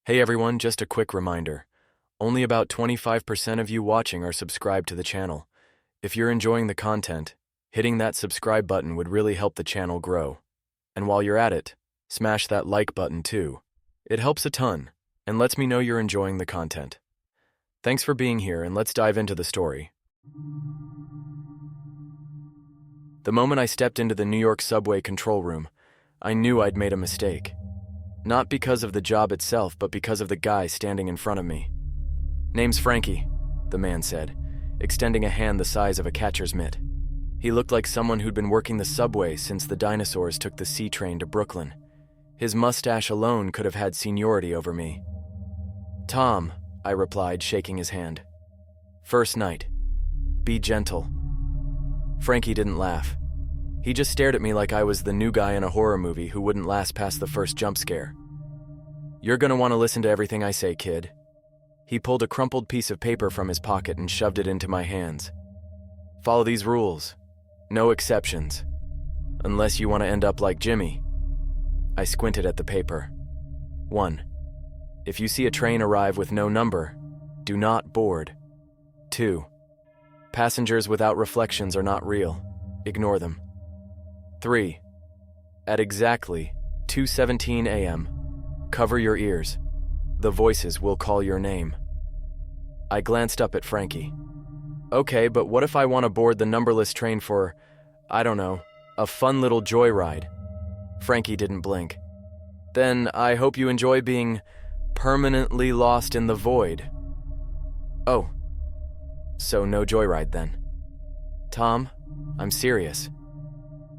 Hey everyone, just a quick reminder. Only about 25% of you watching are subscribed to the channel. If you're enjoying the content, hitting that subscribe button would really help the channel grow. And while you're at it, smash that like button too. It helps a ton, and lets me know you're enjoying the content. Thanks for being here, and let's dive into the story. The moment I stepped into the New York subway control room, I knew I'd made a mistake. Not because of the job itself, but because of the guy standing in front of me. "Name's Frankie," the man said, extending a hand the size of a catcher's mitt. He looked like someone who'd been working the subway since the dinosaurs took the C train to Brooklyn. His mustache alone could have had seniority over me. "Tom," I replied, shaking his hand. "First night. Be gentle." Frankie didn't laugh. He just stared at me like I was the new guy in a horror movie who wouldn't last past the first jump scare. "You're gonna want to listen to everything I say, kid." He pulled a crumpled piece of paper from his pocket and shoved it into my hands. "Follow these rules. No exceptions. Unless you want to end up like Jimmy." I squinted at the paper. 1. If you see a train arrive with no number, do not board. 2. Passengers without reflections are not real. Ignore them. 3. At exactly 2:17 a.m., cover your ears. The voices will call your name. I glanced up at Frankie. "Okay, but what if I want to board the numberless train for, I don't know, a fun little joyride?" Frankie didn't blink. "Then I hope you enjoy being permanently lost in the void." "Oh, so no joyride then." "Tom, I'm serious."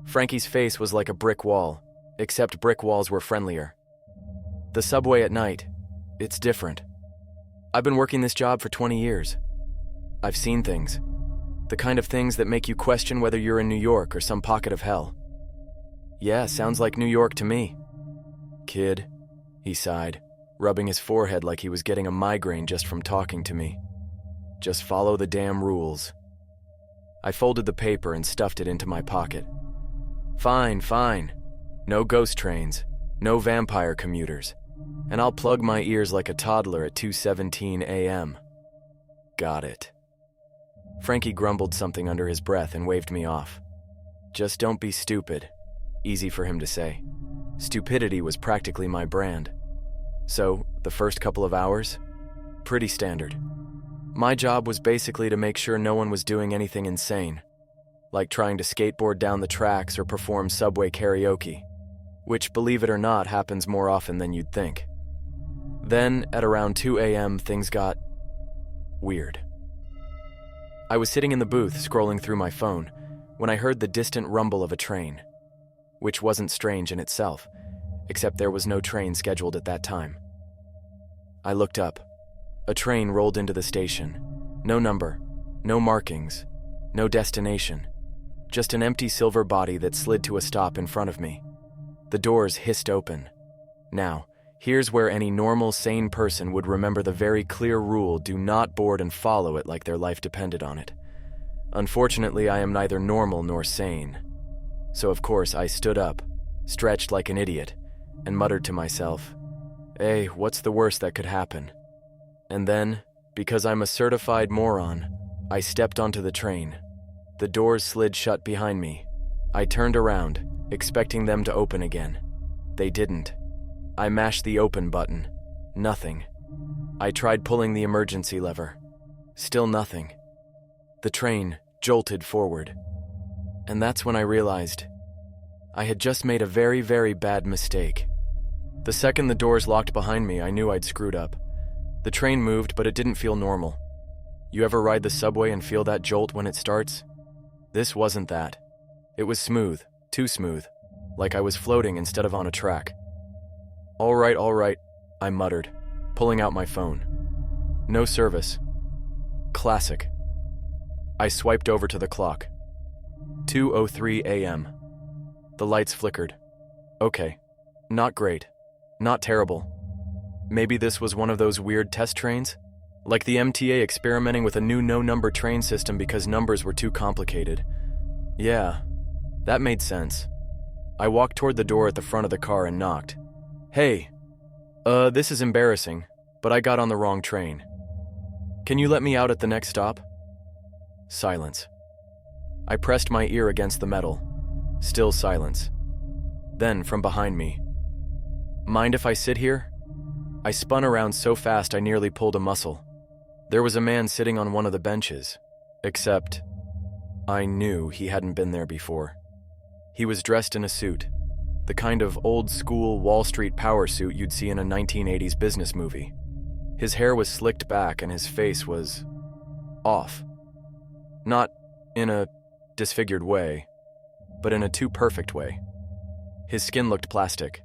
Frankie's face was like a brick wall, except brick walls were friendlier. "The subway at night, it's different. I've been working this job for 20 years. I've seen things. The kind of things that make you question whether you're in New York or some pocket of hell." "Yeah, sounds like New York to me." "Kid," he sighed, rubbing his forehead like he was getting a migraine just from talking to me. "Just follow the damn rules." I folded the paper and stuffed it into my pocket. Fine. No ghost trains, no vampire commuters, and I'll plug my ears like a toddler at 2:17 a.m. Got it. Frankie grumbled something under his breath and waved me off. Just don't be stupid. Easy for him to say. Stupidity was practically my brand. So, the first couple of hours? Pretty standard. My job was basically to make sure no one was doing anything insane, like trying to skateboard down the tracks or perform subway karaoke, which, believe it or not, happens more often than you'd think. Then, at around 2 a.m., things got weird. I was sitting in the booth scrolling through my phone when I heard the distant rumble of a train, which wasn't strange in itself, except there was no train scheduled at that time. I looked up. A train rolled into the station. No number, no markings, no destination. Just an empty silver body that slid to a stop in front of me. The doors hissed open. Now, here's where any normal, sane person would remember the very clear rule: do not board and follow it like their life depended on it. Unfortunately, I am neither normal nor sane. So of course I stood up, stretched like an idiot, and muttered to myself, "Hey, what's the worst that could happen?" And then, because I'm a certified moron, I stepped onto the train. The doors slid shut behind me. I turned around, expecting them to open again. They didn't. I mashed the open button. Nothing. I tried pulling the emergency lever. Still nothing. The train jolted forward. And that's when I realized I had just made a very, very bad mistake. The second the doors locked behind me, I knew I'd screwed up. The train moved, but it didn't feel normal. You ever ride the subway and feel that jolt when it starts? This wasn't that. It was smooth, too smooth, like I was floating instead of on a track. All right, I muttered, pulling out my phone. No service. Classic. I swiped over to the clock. 2:03 a.m. The lights flickered. Okay. Not great. Not terrible. Maybe this was one of those weird test trains? Like the MTA experimenting with a new no-number train system because numbers were too complicated. Yeah, that made sense. I walked toward the door at the front of the car and knocked. "Hey." This is embarrassing, but I got on the wrong train. Can you let me out at the next stop? Silence. I pressed my ear against the metal. Still silence. Then, from behind me, mind if I sit here? I spun around so fast I nearly pulled a muscle. There was a man sitting on one of the benches, except I knew he hadn't been there before. He was dressed in a suit, the kind of old-school Wall Street power suit you'd see in a 1980s business movie. His hair was slicked back and his face was off. Not in a disfigured way, but in a too perfect way. His skin looked plastic.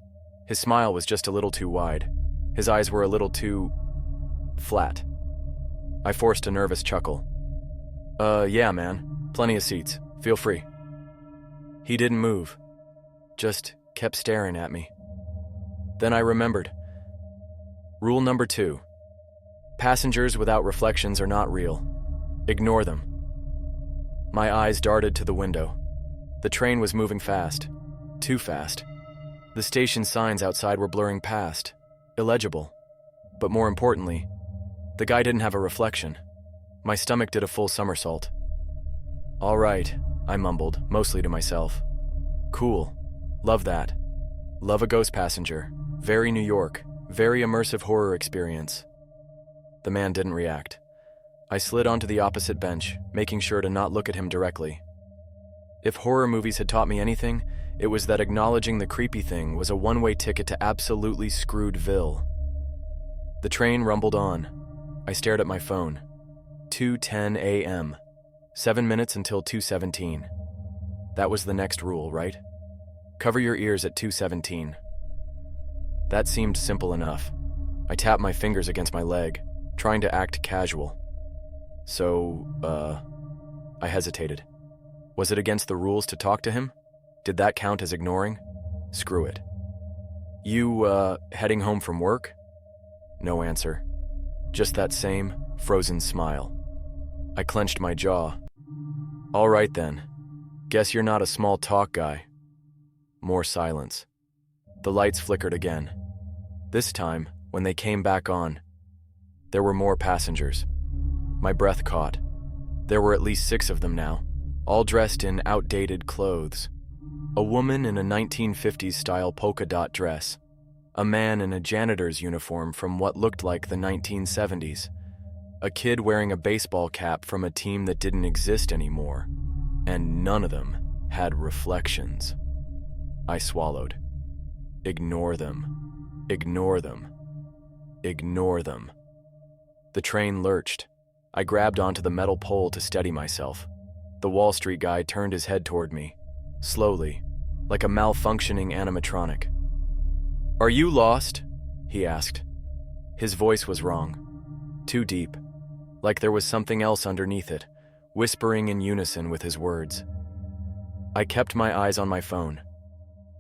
His smile was just a little too wide. His eyes were a little too flat. I forced a nervous chuckle. Yeah, man. Plenty of seats. Feel free. He didn't move. Just kept staring at me. Then I remembered. Rule number 2. Passengers without reflections are not real. Ignore them. My eyes darted to the window. The train was moving fast. Too fast. The station signs outside were blurring past. Illegible. But more importantly, the guy didn't have a reflection. My stomach did a full somersault. All right, I mumbled, mostly to myself. Cool. Love that. Love a ghost passenger. Very New York. Very immersive horror experience. The man didn't react. I slid onto the opposite bench, making sure to not look at him directly. If horror movies had taught me anything, it was that acknowledging the creepy thing was a one-way ticket to absolutely screwedville. The train rumbled on. I stared at my phone. 2:10 a.m. 7 minutes until 2:17. That was the next rule, right? Cover your ears at 2:17. That seemed simple enough. I tapped my fingers against my leg, trying to act casual. I hesitated. Was it against the rules to talk to him? Did that count as ignoring? Screw it. You, heading home from work? No answer. Just that same frozen smile. I clenched my jaw. All right then. Guess you're not a small talk guy. More silence. The lights flickered again. This time, when they came back on, there were more passengers. My breath caught. There were at least 6 of them now, all dressed in outdated clothes. A woman in a 1950s-style polka dot dress. A man in a janitor's uniform from what looked like the 1970s. A kid wearing a baseball cap from a team that didn't exist anymore. And none of them had reflections. I swallowed. Ignore them. Ignore them. Ignore them. The train lurched. I grabbed onto the metal pole to steady myself. The Wall Street guy turned his head toward me, slowly, like a malfunctioning animatronic. Are you lost? He asked. His voice was wrong. Too deep, like there was something else underneath it, whispering in unison with his words. I kept my eyes on my phone.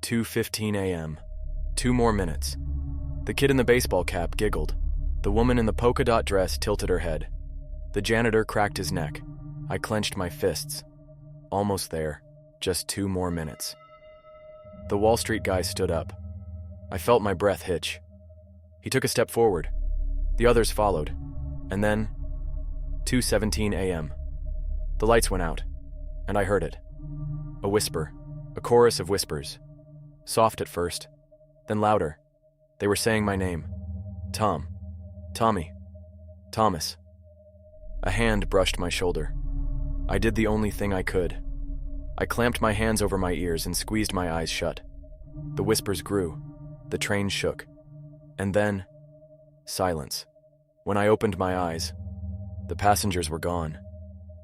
2:15 a.m. 2 more minutes. The kid in the baseball cap giggled. The woman in the polka dot dress tilted her head. The janitor cracked his neck. I clenched my fists. Almost there. Just 2 more minutes. The Wall Street guy stood up. I felt my breath hitch. He took a step forward. The others followed. And then, 2:17 a.m. The lights went out, and I heard it. A whisper, a chorus of whispers. Soft at first, then louder. They were saying my name. Tom. Tommy. Thomas. A hand brushed my shoulder. I did the only thing I could. I clamped my hands over my ears and squeezed my eyes shut. The whispers grew. The train shook. And then, silence. When I opened my eyes, the passengers were gone.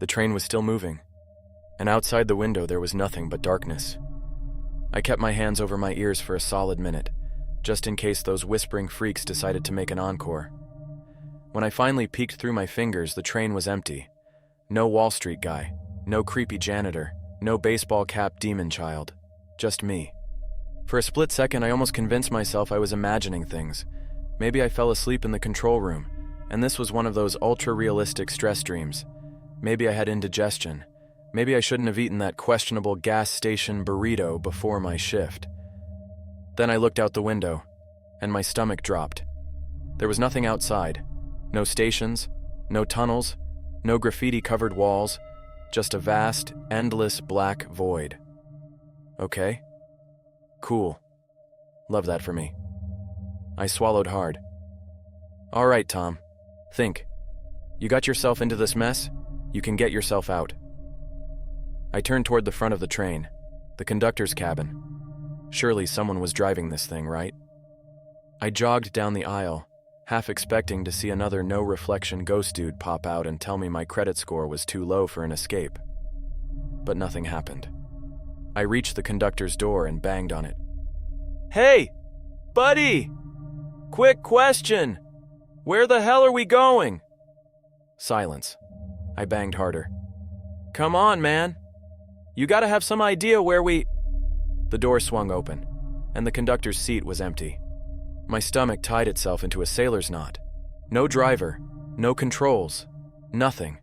The train was still moving. And outside the window there was nothing but darkness. I kept my hands over my ears for a solid minute, just in case those whispering freaks decided to make an encore. When I finally peeked through my fingers, the train was empty. No Wall Street guy, no creepy janitor, no baseball cap demon child. Just me. For a split second, I almost convinced myself I was imagining things. Maybe I fell asleep in the control room, and this was one of those ultra-realistic stress dreams. Maybe I had indigestion. Maybe I shouldn't have eaten that questionable gas station burrito before my shift. Then I looked out the window, and my stomach dropped. There was nothing outside. No stations, no tunnels, no graffiti-covered walls, just a vast, endless black void. Okay. Cool. Love that for me. I swallowed hard. All right, Tom. Think. You got yourself into this mess? You can get yourself out. I turned toward the front of the train, the conductor's cabin. Surely someone was driving this thing, right? I jogged down the aisle, half expecting to see another no-reflection ghost dude pop out and tell me my credit score was too low for an escape. But nothing happened. I reached the conductor's door and banged on it. Hey, buddy! Quick question! Where the hell are we going? Silence. I banged harder. Come on, man. You gotta have some idea where we... The door swung open, and the conductor's seat was empty. My stomach tied itself into a sailor's knot. No driver, no controls, nothing.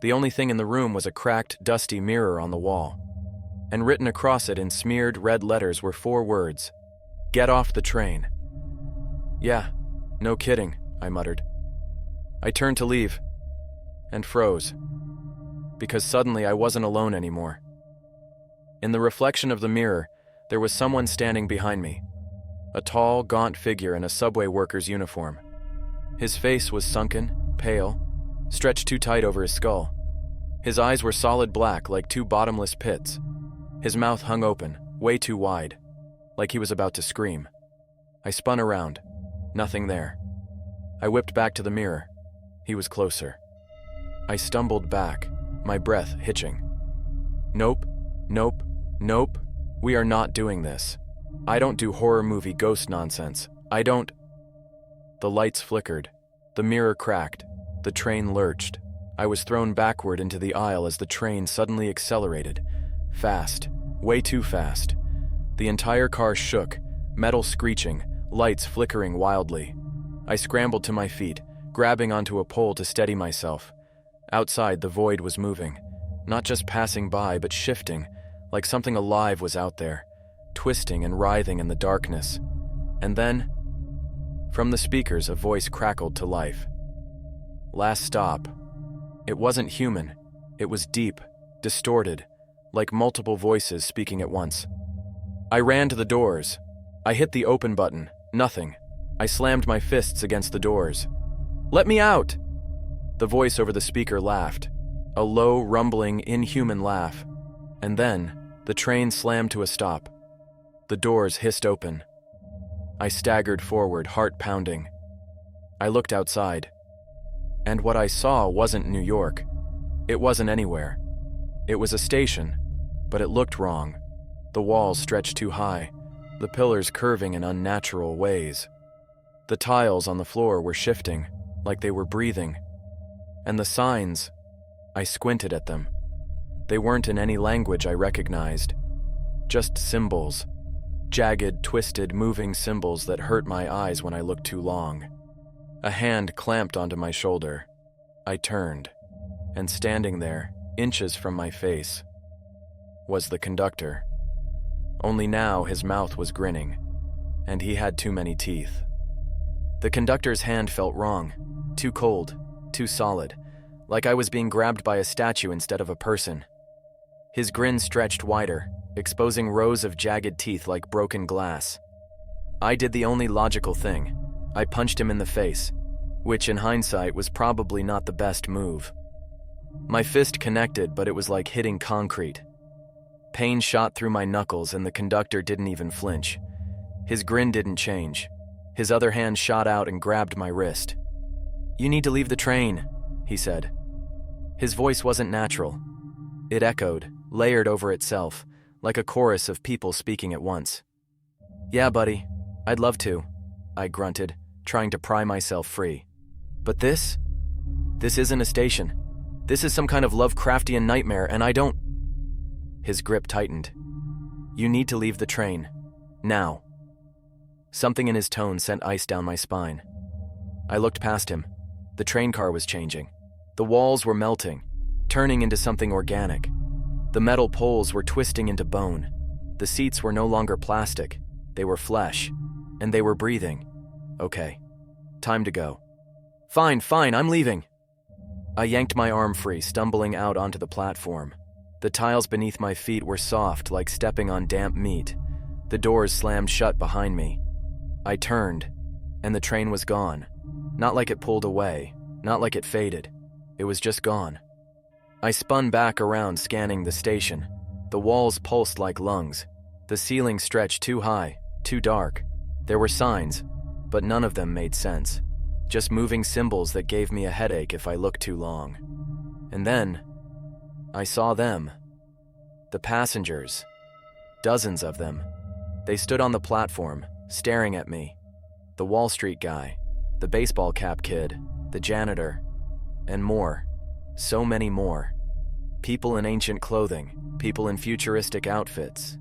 The only thing in the room was a cracked, dusty mirror on the wall, and written across it in smeared red letters were 4 words: "Get off the train." Yeah, no kidding, I muttered. I turned to leave, and froze, because suddenly I wasn't alone anymore. In the reflection of the mirror, there was someone standing behind me, a tall, gaunt figure in a subway worker's uniform. His face was sunken, pale, stretched too tight over his skull. His eyes were solid black like 2 bottomless pits. His mouth hung open, way too wide, like he was about to scream. I spun around. Nothing there. I whipped back to the mirror. He was closer. I stumbled back, my breath hitching. Nope, nope, nope. We are not doing this. I don't do horror movie ghost nonsense. I don't... The lights flickered. The mirror cracked. The train lurched. I was thrown backward into the aisle as the train suddenly accelerated. Fast. Way too fast. The entire car shook, metal screeching, lights flickering wildly. I scrambled to my feet, grabbing onto a pole to steady myself. Outside, the void was moving. Not just passing by, but shifting, like something alive was out there, twisting and writhing in the darkness. And then, from the speakers, a voice crackled to life. Last stop. It wasn't human. It was deep, distorted, like multiple voices speaking at once. I ran to the doors. I hit the open button. Nothing. I slammed my fists against the doors. Let me out! The voice over the speaker laughed. A low, rumbling, inhuman laugh. And then, the train slammed to a stop. The doors hissed open. I staggered forward, heart pounding. I looked outside. And what I saw wasn't New York. It wasn't anywhere. It was a station, but it looked wrong. The walls stretched too high, the pillars curving in unnatural ways. The tiles on the floor were shifting, like they were breathing. And the signs, I squinted at them. They weren't in any language I recognized. Just symbols. Jagged, twisted, moving symbols that hurt my eyes when I looked too long. A hand clamped onto my shoulder. I turned, and standing there, inches from my face, was the conductor. Only now his mouth was grinning, and he had too many teeth. The conductor's hand felt wrong, too cold, too solid, like I was being grabbed by a statue instead of a person. His grin stretched wider, exposing rows of jagged teeth like broken glass. I did the only logical thing. I punched him in the face, which in hindsight was probably not the best move. My fist connected, but it was like hitting concrete. Pain shot through my knuckles and the conductor didn't even flinch. His grin didn't change. His other hand shot out and grabbed my wrist. "You need to leave the train," he said. His voice wasn't natural. It echoed, layered over itself, like a chorus of people speaking at once. "Yeah, buddy, I'd love to," I grunted, trying to pry myself free. "But this isn't a station. This is some kind of Lovecraftian nightmare, and I don't..." His grip tightened. "You need to leave the train. Now." Something in his tone sent ice down my spine. I looked past him. The train car was changing. The walls were melting, turning into something organic. The metal poles were twisting into bone. The seats were no longer plastic. They were flesh, and they were breathing. Okay. Time to go. Fine, I'm leaving. I yanked my arm free, stumbling out onto the platform. The tiles beneath my feet were soft, like stepping on damp meat. The doors slammed shut behind me. I turned, and the train was gone. Not like it pulled away, not like it faded. It was just gone. I spun back around, scanning the station. The walls pulsed like lungs. The ceiling stretched too high, too dark. There were signs, but none of them made sense. Just moving symbols that gave me a headache if I looked too long. And then, I saw them. The passengers. Dozens of them. They stood on the platform, staring at me. The Wall Street guy, the baseball cap kid, the janitor, and more. So many more. People in ancient clothing, people in futuristic outfits.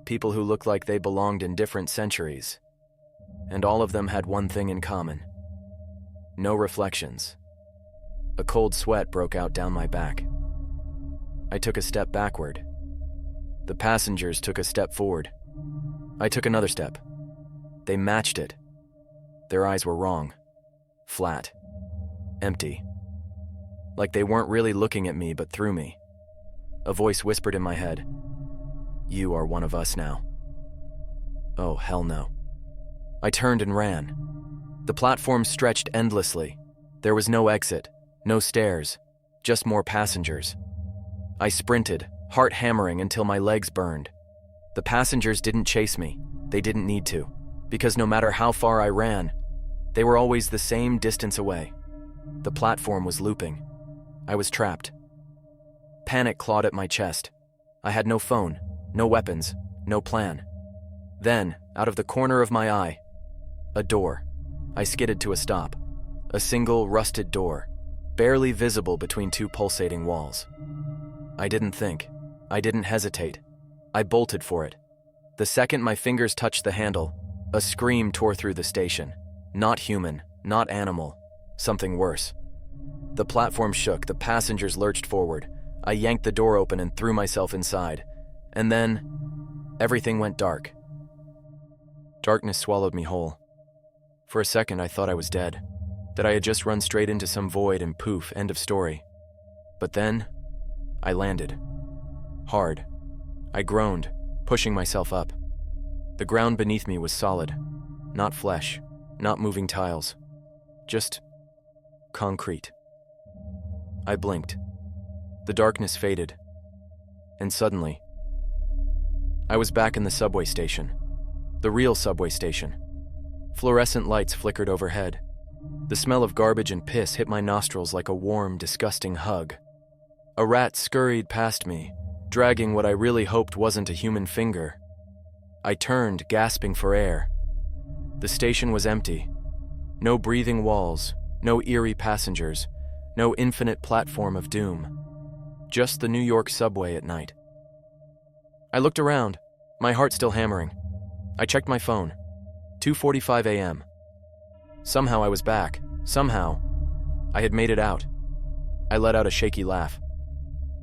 People who looked like they belonged in different centuries. And all of them had one thing in common. No reflections. A cold sweat broke out down my back. I took a step backward. The passengers took a step forward. I took another step. They matched it. Their eyes were wrong. Flat. Empty. Like they weren't really looking at me but through me. A voice whispered in my head, "You are one of us now." Oh, hell no. I turned and ran. The platform stretched endlessly. There was no exit, no stairs, just more passengers. I sprinted, heart hammering until my legs burned. The passengers didn't chase me. They didn't need to, because no matter how far I ran, they were always the same distance away. The platform was looping. I was trapped. Panic clawed at my chest. I had no phone, no weapons, no plan. Then, out of the corner of my eye, a door. I skidded to a stop. A single, rusted door, barely visible between two pulsating walls. I didn't think. I didn't hesitate. I bolted for it. The second my fingers touched the handle, a scream tore through the station. Not human, not animal, something worse. The platform shook, the passengers lurched forward. I yanked the door open and threw myself inside. And then, everything went dark. Darkness swallowed me whole. For a second, I thought I was dead, that I had just run straight into some void and poof, end of story. But then, I landed. Hard. I groaned, pushing myself up. The ground beneath me was solid. Not flesh, not moving tiles. Just concrete. I blinked. The darkness faded. And suddenly, I was back in the subway station. The real subway station. Fluorescent lights flickered overhead. The smell of garbage and piss hit my nostrils like a warm, disgusting hug. A rat scurried past me, dragging what I really hoped wasn't a human finger. I turned, gasping for air. The station was empty. No breathing walls, no eerie passengers, no infinite platform of doom. Just the New York subway at night. I looked around, my heart still hammering. I checked my phone. 2:45 a.m. Somehow I was back. Somehow. I had made it out. I let out a shaky laugh.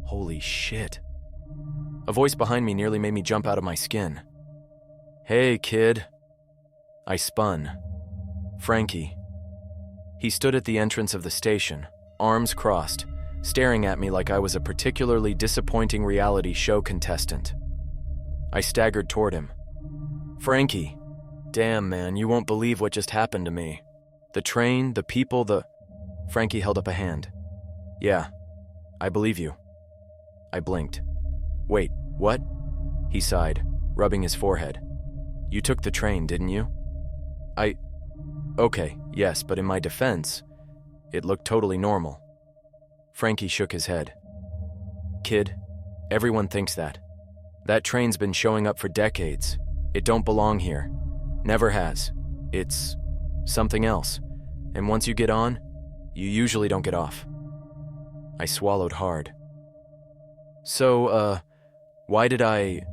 Holy shit. A voice behind me nearly made me jump out of my skin. "Hey, kid." I spun. Frankie. He stood at the entrance of the station, arms crossed, staring at me like I was a particularly disappointing reality show contestant. I staggered toward him. "Frankie. Damn, man, you won't believe what just happened to me. The train, the people, Frankie held up a hand. "Yeah, I believe you." I blinked. "Wait, what?" He sighed, rubbing his forehead. "You took the train, didn't you?" Okay, yes, but in my defense, it looked totally normal." Frankie shook his head. "Kid, everyone thinks that. That train's been showing up for decades. It don't belong here. Never has. It's something else. And once you get on, you usually don't get off." I swallowed hard. "So, why did I..."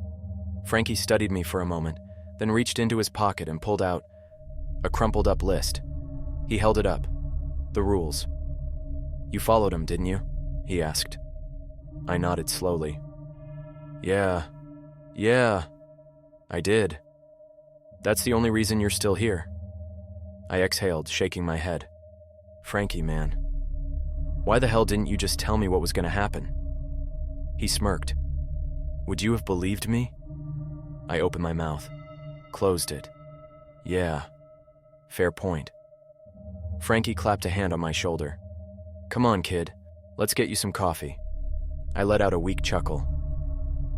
Frankie studied me for a moment, then reached into his pocket and pulled out a crumpled up list. He held it up. The rules. "You followed him, didn't you?" he asked. I nodded slowly. Yeah, I did. That's the only reason you're still here." I exhaled, shaking my head. Frankie, man. Why the hell didn't you just tell me what was going to happen? He smirked. Would you have believed me? I opened my mouth, closed it. Yeah, fair point. Frankie clapped a hand on my shoulder. Come on, kid. Let's get you some coffee. I let out a weak chuckle.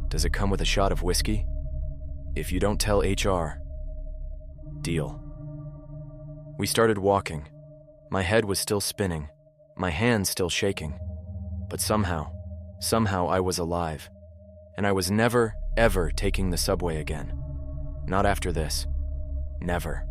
Does it come with a shot of whiskey? If you don't tell HR. Deal. We started walking. My head was still spinning, my hands still shaking. But somehow I was alive. And I was never, ever taking the subway again. Not after this. Never.